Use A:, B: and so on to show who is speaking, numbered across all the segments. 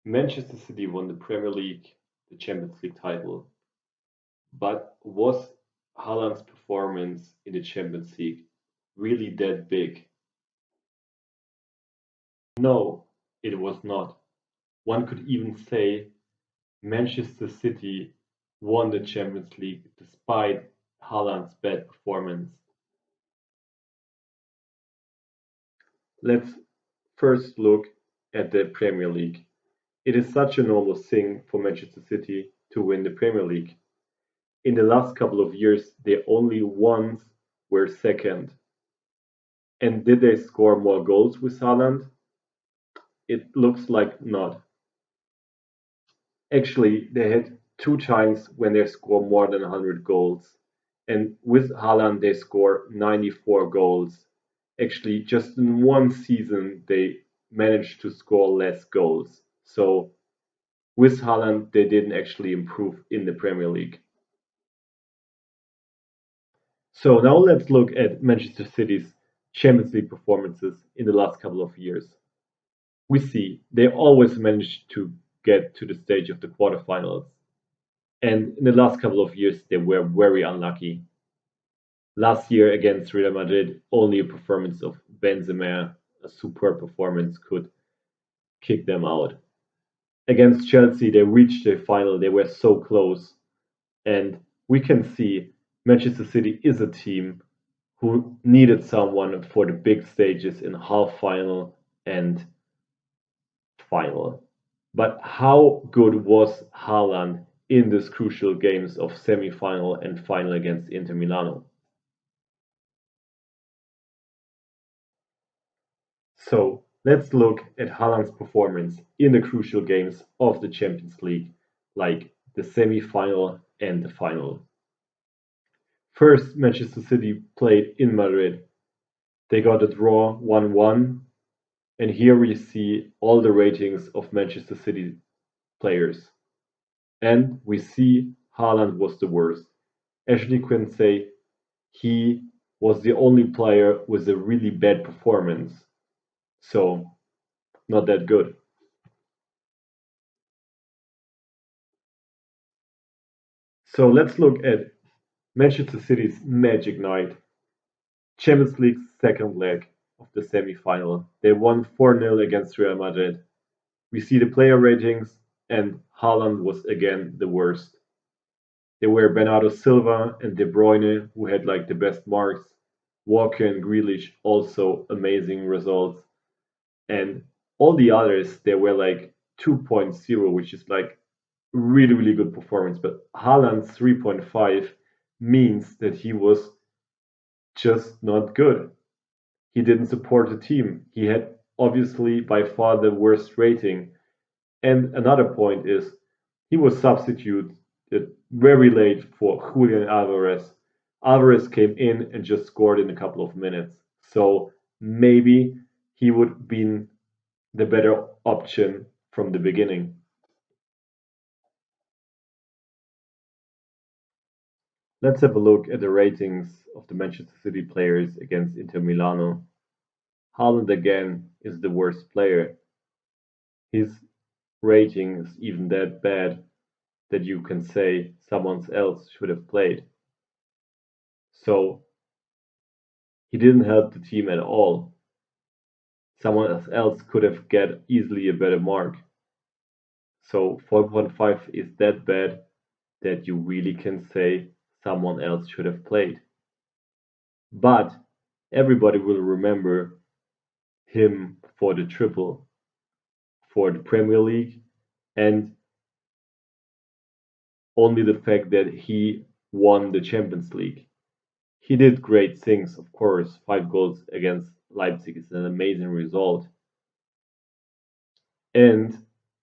A: Manchester City won the Premier League, the Champions League title, but was Haaland's performance in the Champions League really that big? No, it was not. One could even say Manchester City won the Champions League despite Haaland's bad performance. Let's first look at the Premier League. It is such a normal thing for Manchester City to win the Premier League. In the last couple of years, they only once were second. And did they score more goals with Haaland? It looks like not. Actually, they had two times when they scored more than 100 goals. And with Haaland, they scored 94 goals. Actually, just in one season, they managed to score less goals. So with Haaland, they didn't actually improve in the Premier League. So now let's look at Manchester City's Champions League performances in the last couple of years. We see they always managed to get to the stage of the quarterfinals. And in the last couple of years, they were very unlucky. Last year against Real Madrid, only a performance of Benzema, a superb performance, could kick them out. Against Chelsea, they reached the final. They were so close. And we can see Manchester City is a team who needed someone for the big stages in half final and final. But how good was Haaland in these crucial games of semi-final and final against Inter Milano? So let's look at Haaland's performance in the crucial games of the Champions League, like the semi-final and the final. First, Manchester City played in Madrid. They got a draw 1-1, and here we see all the ratings of Manchester City players. And we see Haaland was the worst. Ashley Quinn say he was the only player with a really bad performance. So not that good. So let's look at Manchester City's magic night. Champions League's second leg of the semi-final. They won 4-0 against Real Madrid. We see the player ratings, and Haaland was again the worst. There were Bernardo Silva and De Bruyne who had like the best marks. Walker and Grealish also amazing results. And all the others they were like 2.0, which is like really really good performance. But Haaland's 3.5 means that he was just not good. He didn't support the team. He had obviously by far the worst rating. And another point is he was substituted very late for Julian Alvarez. Alvarez came in and just scored in a couple of minutes. So maybe he would have been the better option from the beginning. Let's have a look at the ratings of the Manchester City players against Inter Milano. Haaland again is the worst player. His rating is even that bad that you can say someone else should have played. So he didn't help the team at all. Someone else could have get easily a better mark. So 4.5 is that bad that you really can say someone else should have played. But everybody will remember him for the triple, for the Premier League, and only the fact that he won the Champions League. He did great things, of course. 5 goals against Leipzig is an amazing result. And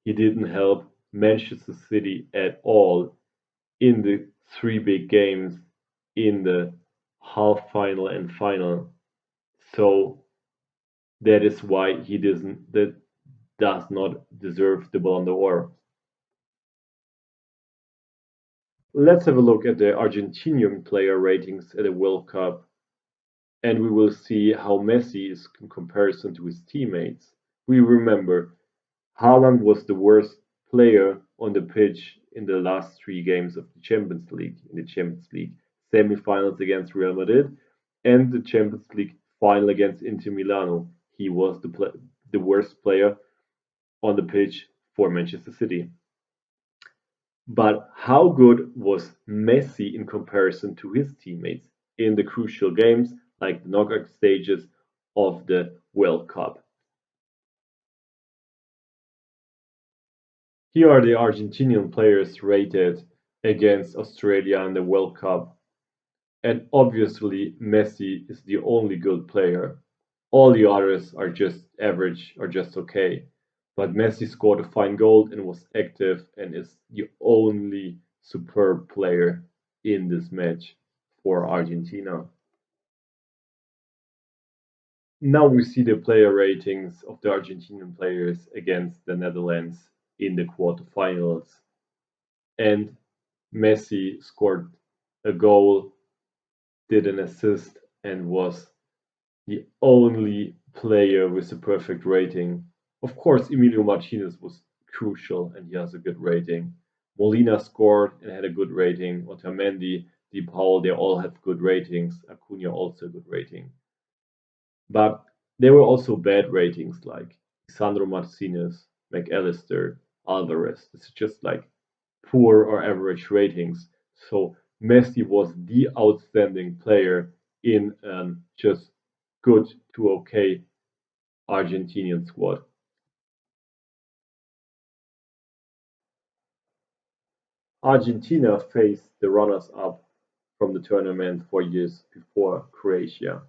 A: he didn't help Manchester City at all in the three big games in the half final and final. So that is why he does not deserve the Ballon d'Or. Let's have a look at the Argentinian player ratings at the World Cup, and we will see how Messi is in comparison to his teammates. We remember Haaland was the worst player on the pitch in the last three games of the Champions League, in the Champions League semi-finals against Real Madrid and the Champions League final against Inter Milano. He was the worst player on the pitch for Manchester City. But how good was Messi in comparison to his teammates in the crucial games like the knockout stages of the World Cup? Here are the Argentinian players rated against Australia in the World Cup. And obviously, Messi is the only good player. All the others are just average or just okay. But Messi scored a fine goal and was active and is the only superb player in this match for Argentina. Now we see the player ratings of the Argentinian players against the Netherlands in the quarterfinals. And Messi scored a goal, did an assist, and was the only player with a perfect rating. Of course, Emilio Martinez was crucial and he has a good rating. Molina scored and had a good rating. Otamendi, Di Paul, they all have good ratings. Acuna also a good rating. But there were also bad ratings like Sandro Martinez, McAllister, Alvarez. It's just like poor or average ratings. So Messi was the outstanding player in just good to okay Argentinian squad. Argentina faced the runners up from the tournament 4 years before Croatia.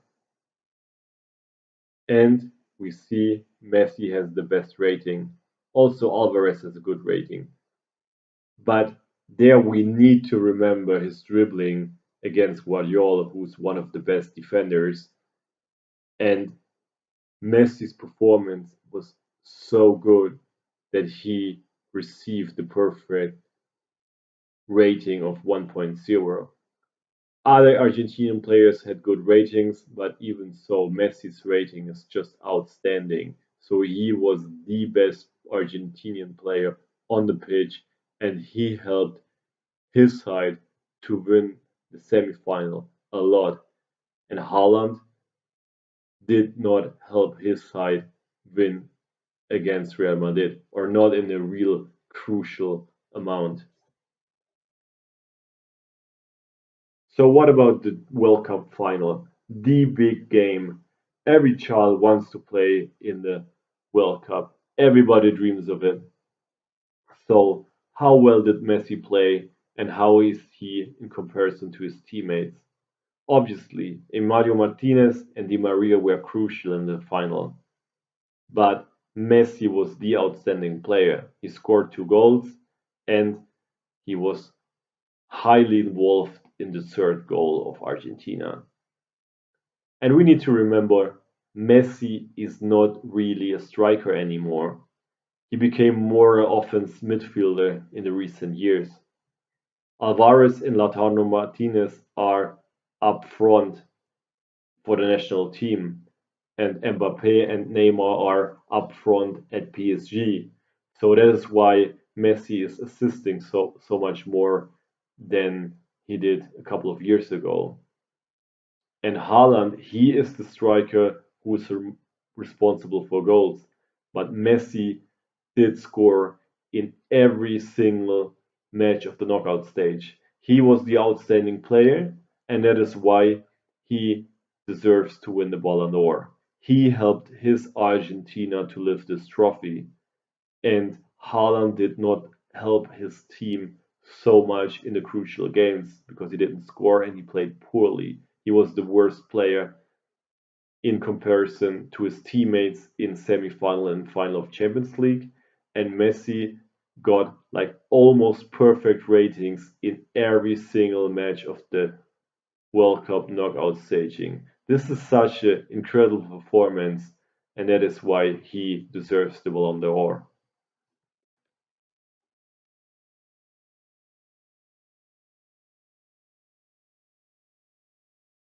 A: And we see Messi has the best rating. Also, Alvarez has a good rating. But there we need to remember his dribbling against Guardiola, who's one of the best defenders. And Messi's performance was so good that he received the perfect rating of 1.0. Other Argentinian players had good ratings, but even so, Messi's rating is just outstanding. So he was the best Argentinian player on the pitch, and he helped his side to win the semi-final a lot. And Haaland did not help his side win against Real Madrid, or not in a real crucial amount. So what about the World Cup final? The big game. Every child wants to play in the World Cup. Everybody dreams of it. So how well did Messi play and how is he in comparison to his teammates? Obviously, Emilio Martinez and Di Maria were crucial in the final, but Messi was the outstanding player. He scored two goals and he was highly involved in the third goal of Argentina. And we need to remember Messi is not really a striker anymore. He became more an offense midfielder in the recent years. Alvarez and Lautaro Martinez are up front for the national team, and Mbappe and Neymar are up front at PSG. So that is why Messi is assisting so much more than he did a couple of years ago. And Haaland, he is the striker who is responsible for goals. But Messi did score in every single match of the knockout stage. He was the outstanding player, and that is why he deserves to win the Ballon d'Or. He helped his Argentina to lift this trophy, and Haaland did not help his team so much in the crucial games because he didn't score and he played poorly. He was the worst player in comparison to his teammates in semi-final and final of Champions League, and Messi got like almost perfect ratings in every single match of the World Cup knockout staging. This is such an incredible performance, and that is why he deserves the Ballon d'Or.